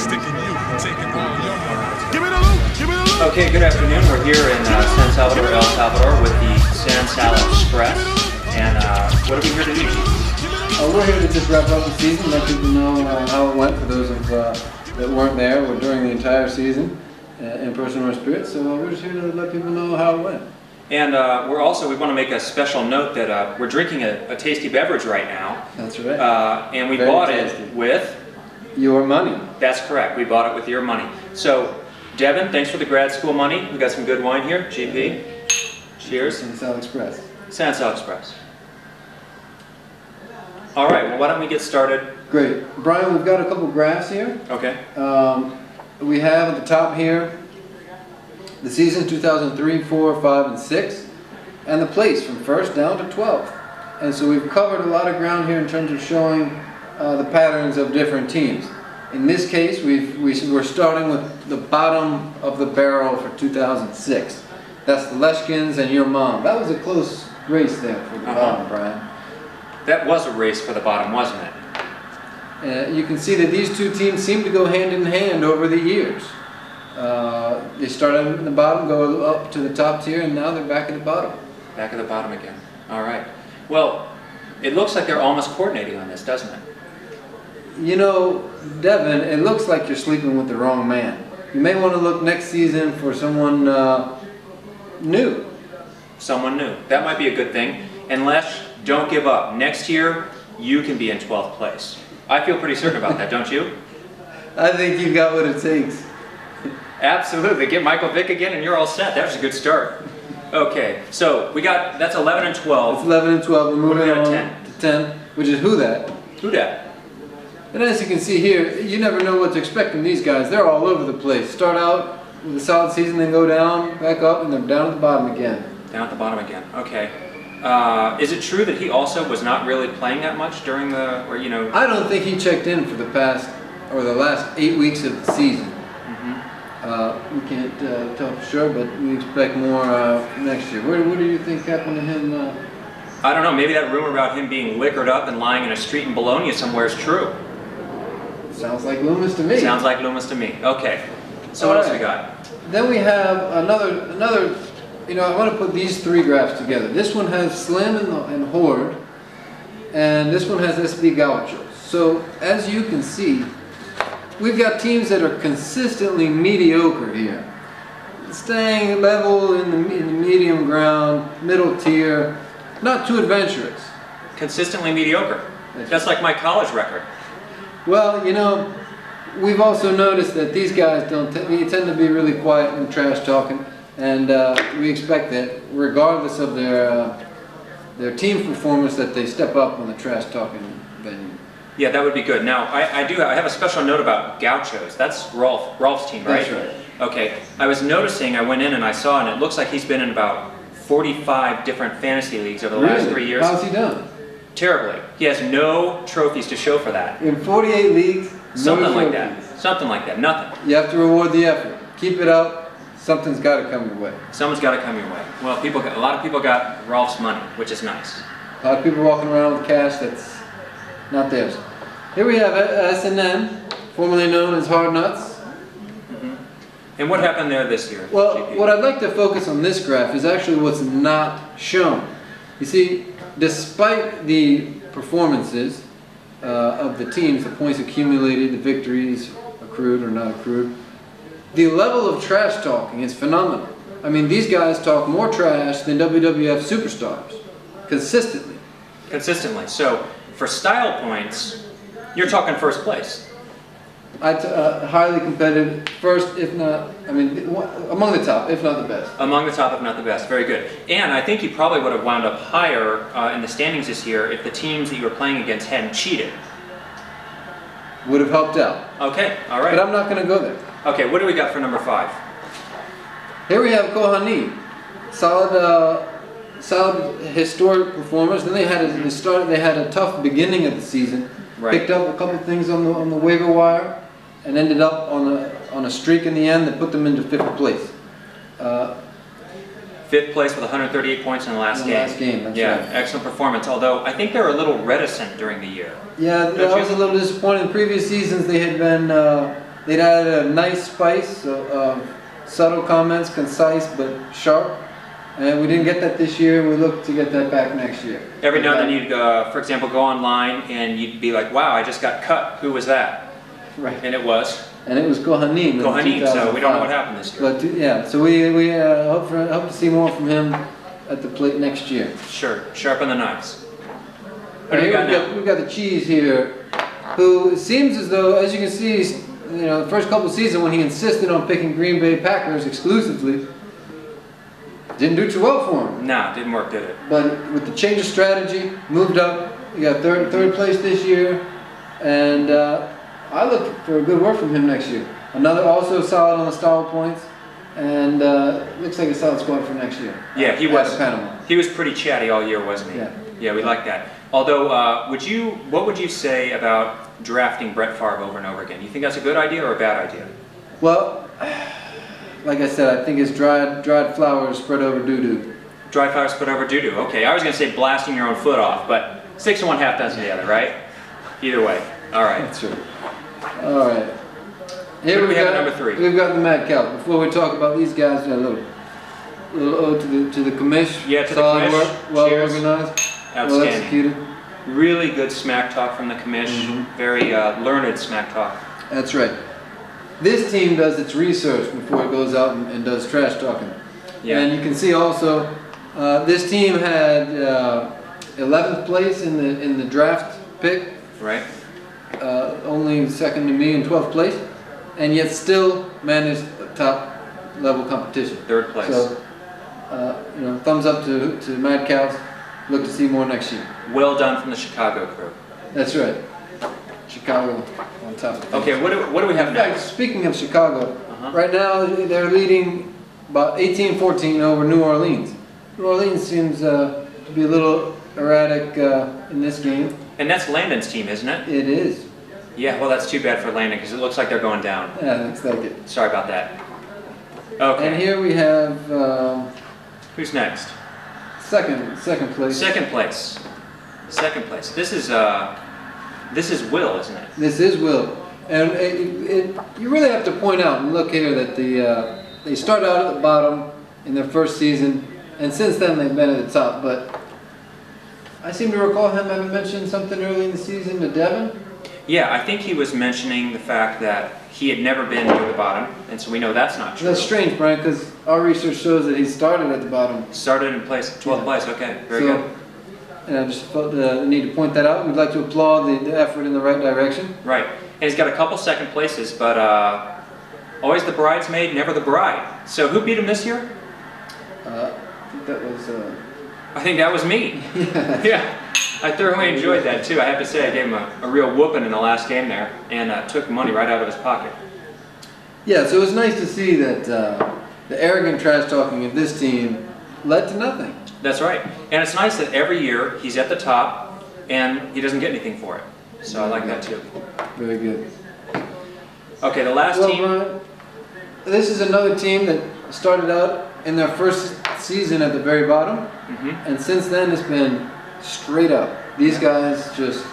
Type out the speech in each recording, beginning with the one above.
Okay, good afternoon. We're here in San Salvador, El Salvador with the San Sal Express. And what are we here to do? We're here to just wrap up the season, let people know how it went for those that weren't there during the entire season in person or spirit. So we're just here to let people know how it went. And we want to make a special note that we're drinking a tasty beverage right now. That's right. And we Very bought tasty. it with? Your money. That's correct. We bought it with your money. So, Devin, thanks for the grad school money. We got some good wine here. GP. Cheers. San Sal Express. San Sal Express. All right, well, why don't we get started? Great. Brian, we've got a couple graphs here. Okay. We have at the top here the season 2003, 4, 5, and 6, and the place from 1st down to 12th. And so we've covered a lot of ground here in terms of showing the patterns of different teams. In this case, we're starting with the bottom of the barrel for 2006. That's the Leshkins and your mom. That was a close race there for the bottom, Brian. That was a race for the bottom, wasn't it? You can see that these two teams seem to go hand in hand over the years. They started in the bottom, go up to the top tier, and now they're back at the bottom. Back at the bottom again. All right. Well, it looks like they're almost coordinating on this, doesn't it? You know, Devin, it looks like you're sleeping with the wrong man. You may want to look next season for someone new. Someone new. That might be a good thing. And Lesh, don't give up. Next year, you can be in 12th place. I feel pretty certain about that, don't you? I think you've got what it takes. Absolutely. Get Michael Vick again and you're all set. That was a good start. Okay, so that's 11 and 12. It's 11 and 12. We're moving on 10? to 10, which is who that. Who dat? And as you can see here, you never know what to expect from these guys. They're all over the place. Start out with a solid season, then go down, back up, and they're down at the bottom again. Down at the bottom again. Okay. Is it true that he also was not really playing that much during the, or I don't think he checked in for the last 8 weeks of the season. We can't tell for sure, but we expect more next year. What do you think happened to him? I don't know. Maybe that rumor about him being liquored up and lying in a street in Bologna somewhere is true. Sounds like Loomis to me. Sounds like Loomis to me. Okay. So what else we got? Then we have another. I want to put these three graphs together. This one has Slim and Horde, and this one has SB Gauchos. So as you can see, we've got teams that are consistently mediocre here, staying level in the medium ground, middle tier, not too adventurous. Consistently mediocre. That's like my college record. Well, we've also noticed that these guys they tend to be really quiet and trash talking, and we expect that regardless of their team performance, that they step up on the trash talking venue. Yeah, that would be good. Now, I have a special note about Gauchos. That's Rolf's team, right? That's right. Okay. I was noticing, I went in and I saw, and it looks like he's been in about 45 different fantasy leagues over the last 3 years. How's he done? Terribly. He has no trophies to show for that. In 48 leagues, Something like that. Something like that. Nothing. You have to reward the effort. Keep it up. Something's got to come your way. Someone's got to come your way. Well, a lot of people got Rolf's money, which is nice. A lot of people walking around with cash that's not theirs. Here we have SNN, formerly known as Hard Nuts. And what happened there this year? Well, GP? what I'd like to focus on this graph is actually what's not shown. You see, despite the performances of the teams, the points accumulated, the victories accrued or not accrued, the level of trash talking is phenomenal. I mean, these guys talk more trash than WWF superstars, consistently. Consistently. So, for style points, you're talking first place. Highly competitive, first, if not, among the top, if not the best. Among the top, if not the best. Very good. And I think you probably would have wound up higher in the standings this year if the teams that you were playing against hadn't cheated. Would have helped out. Okay, all right. But I'm not going to go there. Okay, what do we got for number 5? Here we have Kohani. Solid historic performers. Then they had a tough beginning of the season. Right. Picked up a couple things on the waiver wire, and ended up on a streak in the end that put them into 5th place. 5th place with 138 points in the last game. That's right. Excellent performance. Although I think they were a little reticent during the year. Yeah, that was a little disappointing. In previous seasons, they had been they'd added a nice spice of subtle comments, concise but sharp. And we didn't get that this year. We look to get that back next year. Every now and then you'd, for example, go online and you'd be like, wow, I just got cut. Who was that? Right. And it was? And it was Kohanim. Kohanim, so we don't know what happened this year. But yeah, so we hope to see more from him at the plate next year. Sure, sharpen the knives. What do Here we got now? we've got the Cheese here, who it seems as though, as you can see, the first couple of seasons when he insisted on picking Green Bay Packers exclusively, didn't do too well for him. Nah, didn't work, did it? But with the change of strategy, moved up. He got third place this year, and I look for a good work from him next year. Another also solid on the style points, and looks like a solid squad for next year. Yeah, he Out was. of Panama. He was pretty chatty all year, wasn't he? Yeah. Yeah, we like that. Although, what would you say about drafting Brett Favre over and over again? You think that's a good idea or a bad idea? Well, like I said, I think it's dried flowers spread over doo-doo. Dry fire split over doo-doo. Okay, I was going to say blasting your own foot off, but 6 and 1/2 dozen the other, right? Either way. All right. That's right. All right. Here Who do we have at got number 3? We've got the Mad Cow. Before we talk about these guys, a little ode to the commish. Yeah, to the Solid commish. work, well Cheers. organized, well Outstanding. executed. Really good smack talk from the commish. Mhm. Very learned smack talk. That's right. This team does its research before it goes out and does trash talking. Yeah. And you can see also, this team had 11th place in the draft pick, Right? only second to me in 12th place, and yet still managed top level competition. 3rd place. So, thumbs up to Mad Cows. Look to see more next year. Well done from the Chicago crew. That's right. Chicago on top of things. Okay, what do we have In fact, next? speaking of Chicago, Uh-huh. right now they're leading about 18-14 over New Orleans. New Orleans seems to be a little erratic in this game. And that's Landon's team, isn't it? It is. Yeah, well, that's too bad for Landon because it looks like they're going down. Yeah, looks like it. Sorry about that. Okay. And here we have Who's next? second place. Second place. Second place. This is Will, isn't it? This is Will, and you really have to point out and look here that they start out at the bottom in their first season, and since then they've been at the top. But I seem to recall him having mentioned something early in the season to Devin. Yeah, I think he was mentioning the fact that he had never been near the bottom, and so we know that's not true. That's strange, Brian, because our research shows that he started at the bottom. Started in 12th Yeah. place. Okay, very So, good. and I just felt the need to point that out. We'd like to applaud the effort in the right direction. Right, and he's got a couple second places, but always the bridesmaid, never the bride. So who beat him this year? I think that was. I think that was me. Yeah, I thoroughly enjoyed that too. I have to say I gave him a real whooping in the last game there and took money right out of his pocket. Yeah, so it was nice to see that the arrogant trash talking of this team led to nothing. That's right. And it's nice that every year he's at the top and he doesn't get anything for it. So I like that too. Very good. Okay, the last Well, team. Brian, this is another team that started out in their first season at the very bottom, Mhm. and since then it's been straight up. These guys just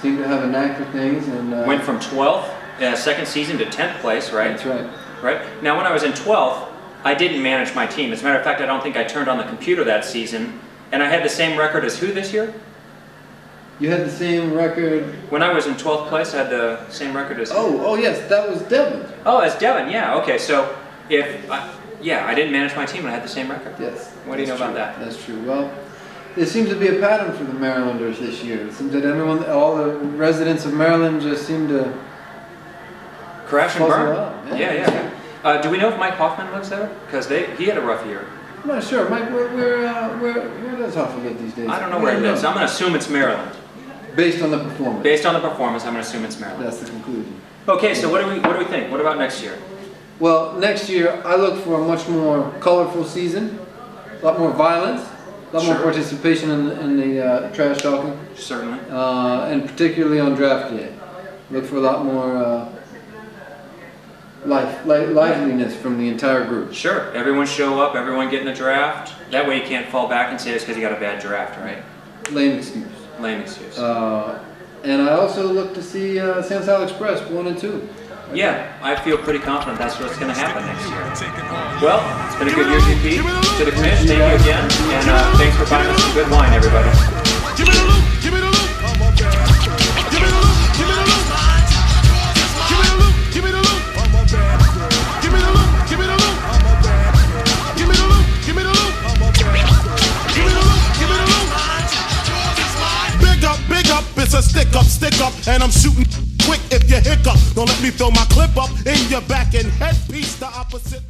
seem to have a knack for things, and Went from 12th, second season, to 10th place, right? that's right. Right. Now, when I was in 12th, I didn't manage my team. As a matter of fact, I don't think I turned on the computer that season, and I had the same record as who this year? You had the same record. When I was in 12th place, I had the same record as. Oh yes, that was Devin. Oh, as Devin. Yeah. Okay. So I didn't manage my team and I had the same record. Yes. What do you know that's about true. that? That's true. Well, there seems to be a pattern for the Marylanders this year. It seems that all the residents of Maryland just seem to Crash and puzzle burn. out. Yeah. Do we know if Mike Hoffman lives there? Because he had a rough year. I'm not sure. Mike, where does Hoffman live these days? I don't know where he lives. I'm going to assume it's Maryland. Based on the performance. Based on the performance, I'm going to assume it's Maryland. That's the conclusion. Okay. So what do we think? What about next year? Well, next year I look for a much more colorful season, a lot more violence, a lot more Sure. participation in the trash talking, Certainly. and particularly on draft day. Look for a lot more liveliness from the entire group. Sure. Everyone show up. Everyone get in the draft. That way you can't fall back and say it's because you got a bad draft, right? Lame excuse. Lame excuse. And I also look to see San Sal Express 1 and 2. Yeah, I feel pretty confident that's what's going to happen next year. Well, it's been a good year, GP. To the commission, thank you again, and thanks for buying us some good wine, everybody. Give me the loop, give me the loop. Give me the loop, give me the loop. Give me the loop, give me the loop. Give me the loop, give me the loop. Give me the loop, give me the loop. Give me the loop, give me the loop. Big up, it's a stick up, and I'm shooting quick if you hiccup. Don't let me throw my clip up in your back and headpiece the opposite.